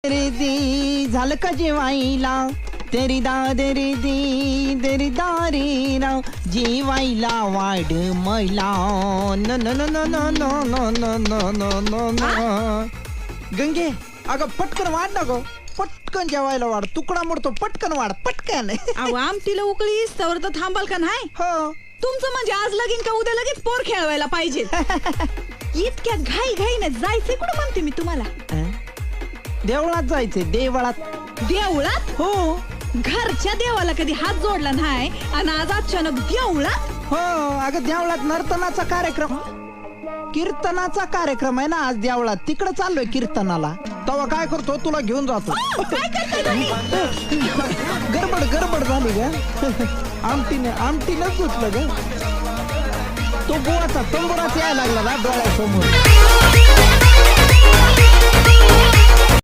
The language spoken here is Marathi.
रे दी झालं का जेवायला तेरी दादरी दी तेरी दारी राव जेवायला वाढ मैला न न न न न न न न न न न गंगे अगं पटकन वाढ ना गो पटकन जेवायला वाढ तुकडा मोडतो पटकन वाढ पटकन अहो आमटीला उकळी तर थांबाल का नाही हो तुमचं म्हणजे आज लगीन का उद्या लगेच पोर खेळवायला पाहिजे इतक्या घाई घाईने जायचंय कुठं म्हणते मी तुम्हाला देवळात जायचंय देवळात देवळात हो घरच्या देवाला कधी हात जोडला नाही आणि आज अचानक देवळात हो अगं देवळात नर्तनाचा कार्यक्रम कीर्तनाचा कार्यक्रम आहे ना आज देवळात तिकडे चाललोय कीर्तनाला तेव्हा काय करतो तुला घेऊन जातो काय करताय तुम्ही? गडबड झाली ग आमटीने सुटलं ग तो बुवाचा तंबुराच यायला लागला ना डोळ्यासमोर